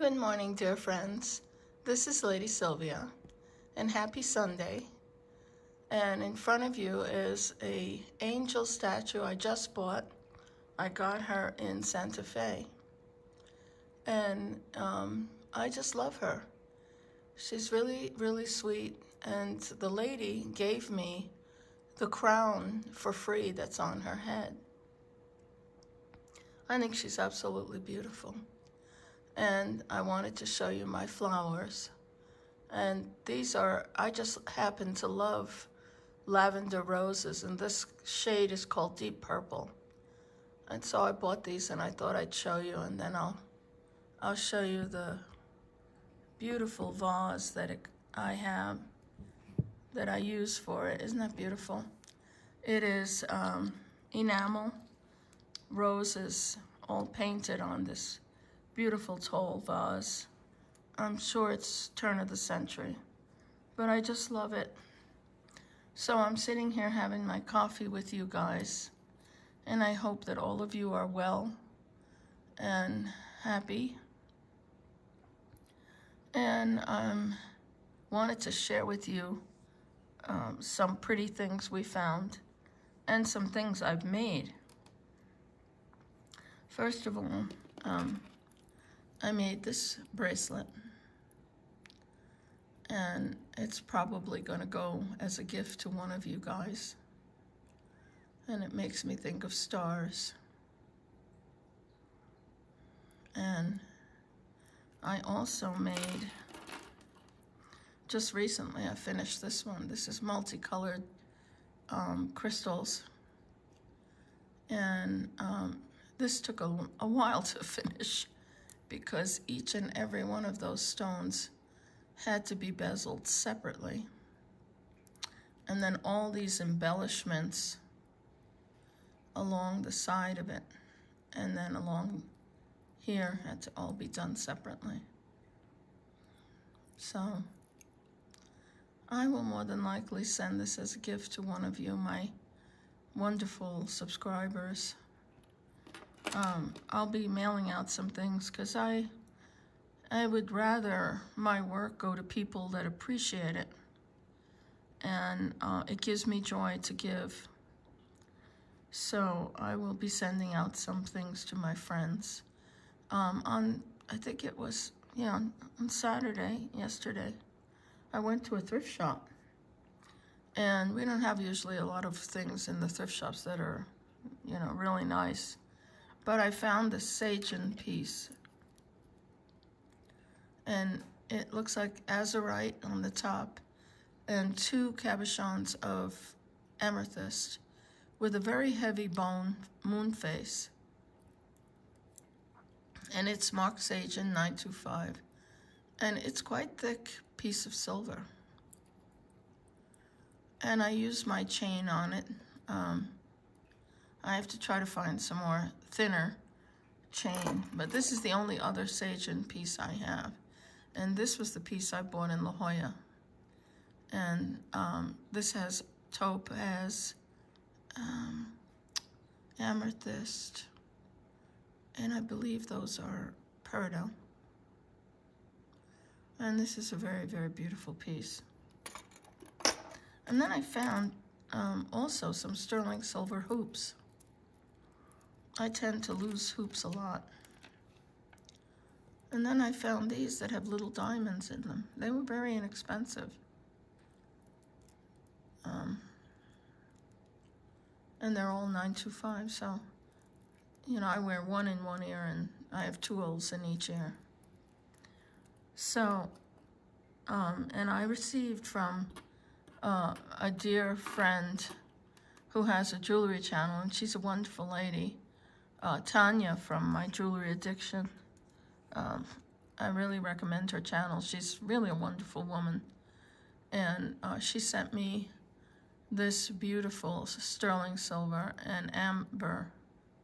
Good morning, dear friends. This is Lady Sylvia, and happy Sunday. And in front of you is a angel statue I just bought. I got her in Santa Fe, and I just love her. She's really, really sweet, and the lady gave me the crown for free that's on her head. I think she's absolutely beautiful. And I wanted to show you my flowers. And these are, I just happen to love lavender roses, and this shade is called Deep Purple. And so I bought these and I thought I'd show you, and then I'll show you the beautiful vase that I have that I use for it. Isn't that beautiful? It is enamel roses all painted on this beautiful tall vase. I'm sure it's turn of the century, but I just love it. So I'm sitting here having my coffee with you guys, and I hope that all of you are well and happy. And wanted to share with you some pretty things we found and some things I've made. First of all, I made this bracelet, and it's probably going to go as a gift to one of you guys, and it makes me think of stars. And I also made, just recently I finished this one. This is multicolored crystals, and this took a while to finish, because each and every one of those stones had to be bezeled separately. And then all these embellishments along the side of it, and then along here had to all be done separately. So I will more than likely send this as a gift to one of you, my wonderful subscribers. I'll be mailing out some things because I would rather my work go to people that appreciate it, and it gives me joy to give. So I will be sending out some things to my friends. I think it was, on Saturday, yesterday, I went to a thrift shop, and we don't have usually a lot of things in the thrift shops that are, really nice. But I found this Sagen piece, and it looks like azurite on the top and 2 cabochons of amethyst with a very heavy bone moon face. And it's marked Sagen 925, and it's quite thick piece of silver. And I used my chain on it. I have to try to find some more thinner chain, but this is the only other Sagen piece I have. And this was the piece I bought in La Jolla. And this has topaz, amethyst, and I believe those are peridot. And this is a very, very beautiful piece. And then I found also some sterling silver hoops. I tend to lose hoops a lot. And then I found these that have little diamonds in them. They were very inexpensive. And they're all 925, so, I wear one in one ear, and I have 2 holes in each ear. So, and I received from a dear friend who has a jewelry channel, and she's a wonderful lady, Tanya from My Jewelry Addiction. I really recommend her channel. She's really a wonderful woman. And she sent me this beautiful sterling silver and amber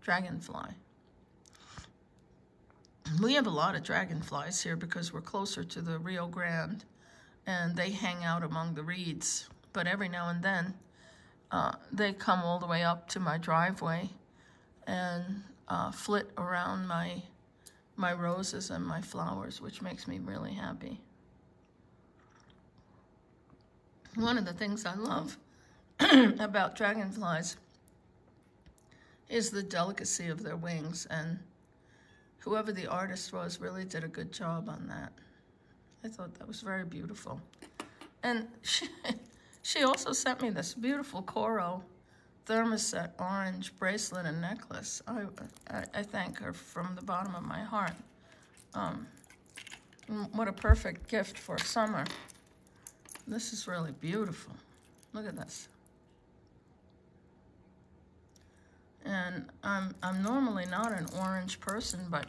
dragonfly. We have a lot of dragonflies here because we're closer to the Rio Grande, and they hang out among the reeds. But every now and then, they come all the way up to my driveway and flit around my my roses and my flowers, which makes me really happy. One of the things I love about dragonflies is the delicacy of their wings, and whoever the artist was really did a good job on that. I thought that was very beautiful. And she also sent me this beautiful coral thermoset orange bracelet and necklace. I thank her from the bottom of my heart. What a perfect gift for summer. This is really beautiful. Look at this. And I'm normally not an orange person, but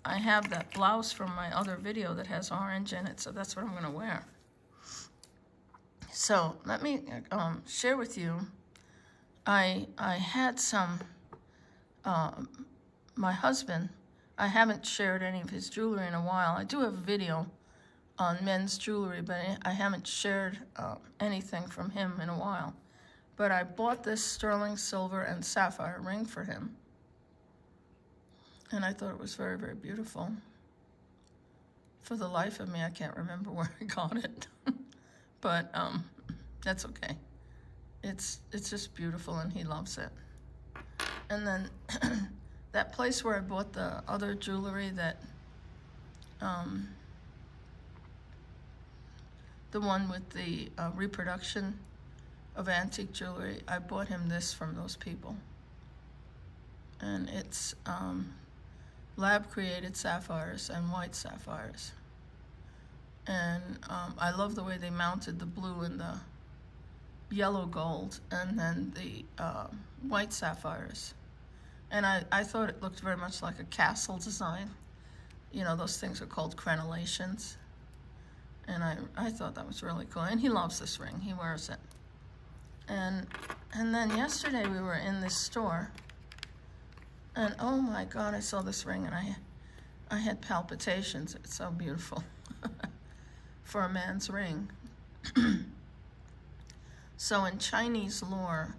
I have that blouse from my other video that has orange in it, so that's what I'm going to wear. So let me share with you. I had some, my husband, I haven't shared any of his jewelry in a while. I do have a video on men's jewelry, but I haven't shared anything from him in a while. But I bought this sterling silver and sapphire ring for him. And I thought it was very, very beautiful. For the life of me, I can't remember where I got it. But that's okay. It's just beautiful, and he loves it. And then that place where I bought the other jewelry, that the one with the reproduction of antique jewelry, I bought him this from those people. And it's lab-created sapphires and white sapphires. And I love the way they mounted the blue and the yellow gold, and then the white sapphires. And I thought it looked very much like a castle design. You know, those things are called crenellations. And I thought that was really cool. And he loves this ring. He wears it. And then yesterday we were in this store, and oh my God, I saw this ring, and I had palpitations. It's so beautiful for a man's ring. So in Chinese lore,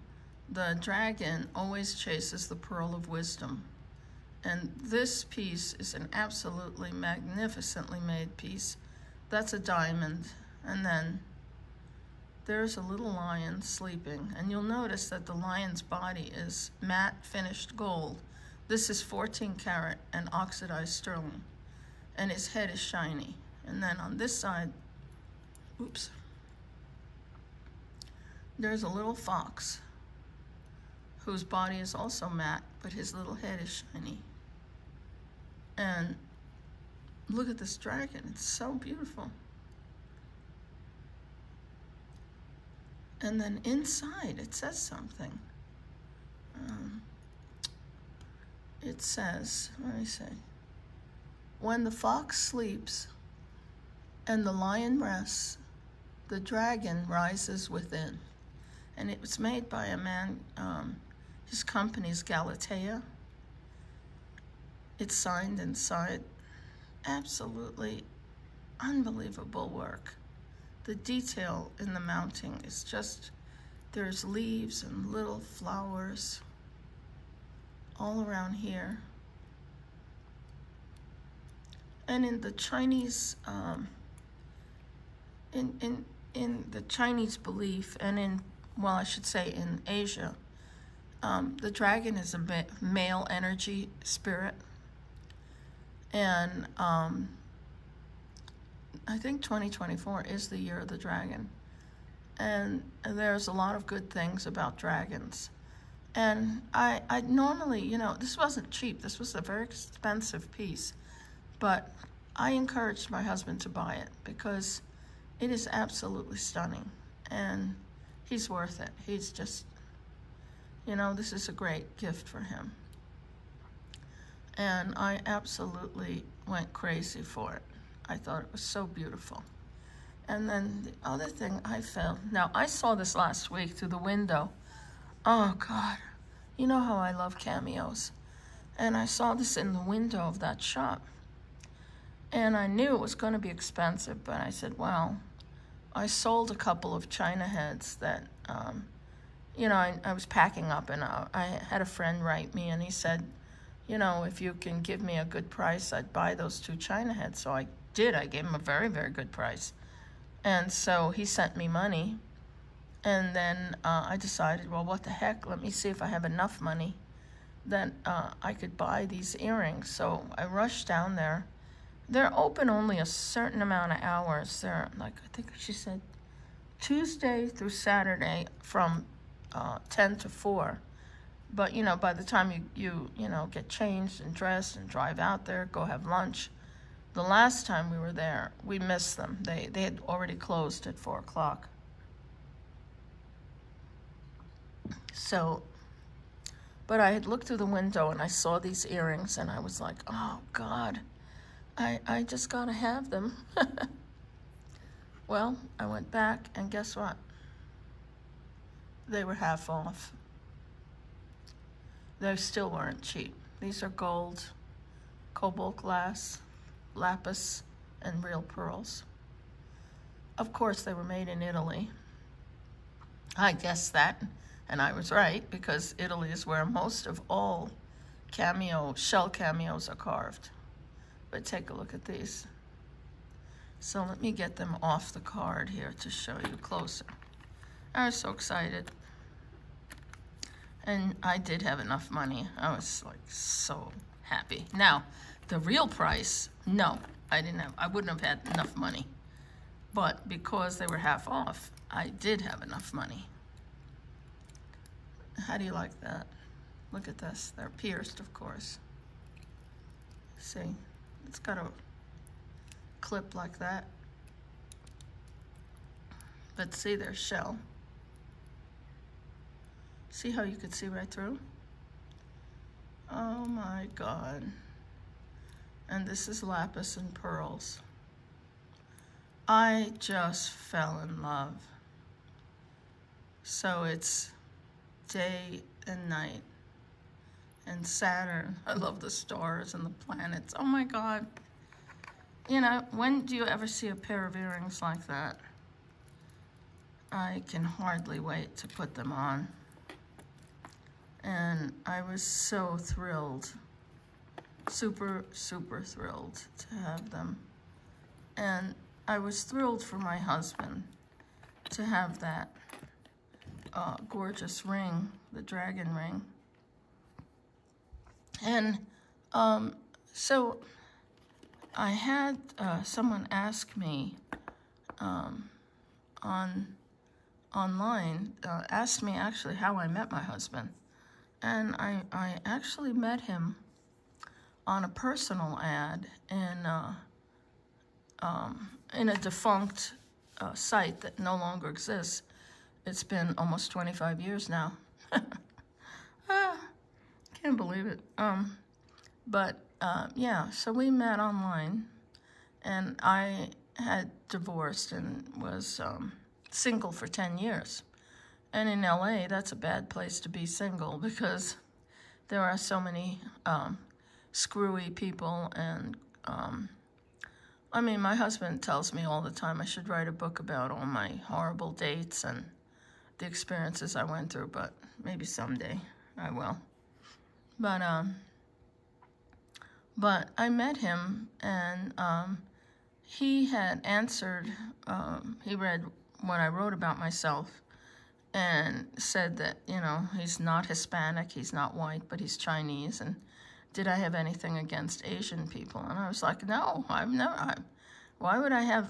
the dragon always chases the pearl of wisdom. And this piece is an absolutely magnificently made piece. That's a diamond. And then there's a little lion sleeping. And you'll notice that the lion's body is matte finished gold. This is 14 karat and oxidized sterling. And his head is shiny. And then on this side, oops, there's a little fox whose body is also matte, but his little head is shiny. And look at this dragon. It's so beautiful. And then inside, it says something. It says, let me see. When the fox sleeps and the lion rests, the dragon rises within. And it was made by a man, his company's Galatea. It's signed inside. Absolutely unbelievable work. The detail in the mounting is just, there's leaves and little flowers all around here. And in the Chinese, in the Chinese belief, and in, well, I should say in Asia, the dragon is a male energy spirit. And I think 2024 is the year of the dragon. And there's a lot of good things about dragons. And I normally, you know, this wasn't cheap. This was a very expensive piece. But I encouraged my husband to buy it because it is absolutely stunning. And he's worth it. He's just, you know, this is a great gift for him. And I absolutely went crazy for it. I thought it was so beautiful. And then the other thing I found, now I saw this last week through the window. Oh God, you know how I love cameos. And I saw this in the window of that shop. And I knew it was going to be expensive, but I said, well, I sold a couple of China heads that, you know, I was packing up, and I had a friend write me, and he said, you know, if you can give me a good price, I'd buy those 2 China heads. So I did. I gave him a very, very good price. And so he sent me money. And then I decided, well, what the heck? Let me see if I have enough money that I could buy these earrings. So I rushed down there. They're open only a certain amount of hours. They're, like, I think she said Tuesday through Saturday from 10 to 4. But, you know, by the time you get changed and dressed and drive out there, go have lunch. The last time we were there, we missed them. They had already closed at 4 o'clock. So, but I had looked through the window and I saw these earrings and I was like, oh, God, I just got to have them. Well, I went back and guess what? They were half off. They still weren't cheap. These are gold, cobalt glass, lapis, and real pearls. Of course, they were made in Italy. I guessed that, and I was right, because Italy is where most of all shell cameos are carved. But take a look at these. So let me get them off the card here to show you closer. I was so excited. And I did have enough money. I was like so happy. Now, the real price, no, I wouldn't have had enough money. But because they were half off, I did have enough money. How do you like that? Look at this. They're pierced, of course. See, it's got a clip like that. But see, there's shell. See how you could see right through? Oh my God. And this is lapis and pearls. I just fell in love. So it's day and night. And Saturn. I love the stars and the planets. Oh my God. You know, when do you ever see a pair of earrings like that? I can hardly wait to put them on. And I was so thrilled, super, super thrilled to have them. And I was thrilled for my husband to have that gorgeous ring, the dragon ring. And so I had someone ask me online, asked me actually how I met my husband. And I actually met him on a personal ad in a defunct site that no longer exists. It's been almost 25 years now. Can't believe it. Yeah, so we met online, and I had divorced and was single for 10 years. And in LA, that's a bad place to be single because there are so many screwy people. And I mean, my husband tells me all the time I should write a book about all my horrible dates and the experiences I went through, but maybe someday I will. But I met him, and he had answered, he read what I wrote about myself, and said that, you know, he's not Hispanic, he's not white, but he's Chinese, and did I have anything against Asian people? And I was like, no, why would I have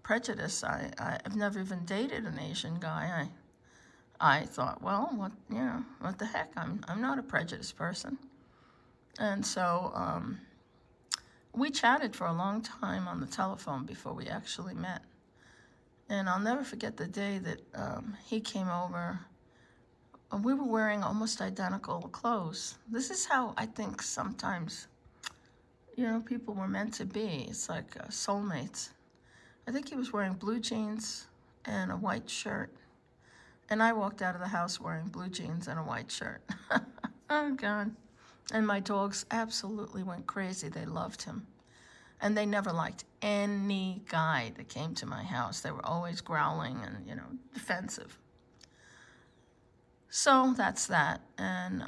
prejudice? I've never even dated an Asian guy. I thought, well, what the heck? I'm not a prejudiced person. And so we chatted for a long time on the telephone before we actually met. And I'll never forget the day that he came over. We were wearing almost identical clothes. This is how I think sometimes, you know, people were meant to be. It's like soulmates. I think he was wearing blue jeans and a white shirt. And I walked out of the house wearing blue jeans and a white shirt. Oh, God. And my dogs absolutely went crazy. They loved him. And they never liked any guy that came to my house. They were always growling and, you know, defensive. So that's that. And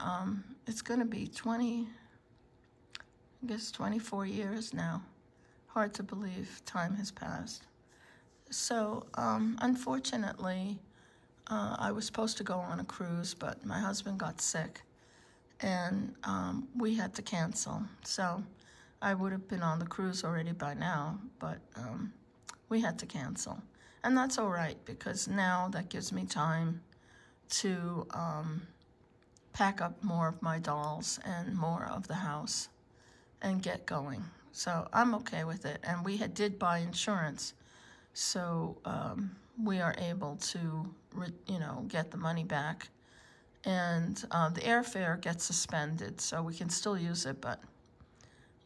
it's going to be 20 I guess 24 years now. Hard to believe time has passed. So, unfortunately, I was supposed to go on a cruise, but my husband got sick, and we had to cancel. So I would have been on the cruise already by now, but we had to cancel. And that's all right, because now that gives me time to pack up more of my dolls and more of the house and get going. So I'm okay with it. And we did buy insurance, so we are able to, get the money back. And the airfare gets suspended, so we can still use it, but,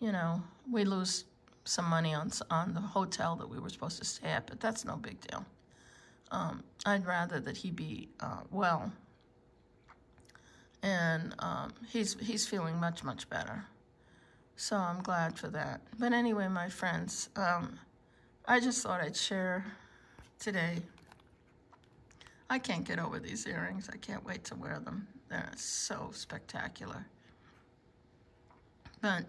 we lose some money on the hotel that we were supposed to stay at, but that's no big deal. I'd rather that he be well, and he's feeling much, much better. So I'm glad for that. But anyway, my friends, I just thought I'd share today. I can't get over these earrings. I can't wait to wear them. They're so spectacular. But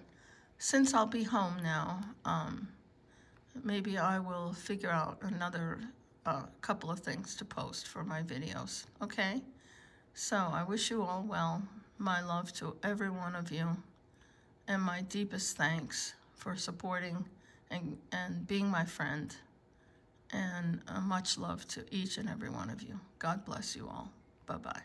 since I'll be home now, maybe I will figure out another couple of things to post for my videos, okay? So I wish you all well. My love to every one of you, and my deepest thanks for supporting and being my friend. And much love to each and every one of you. God bless you all. Bye-bye.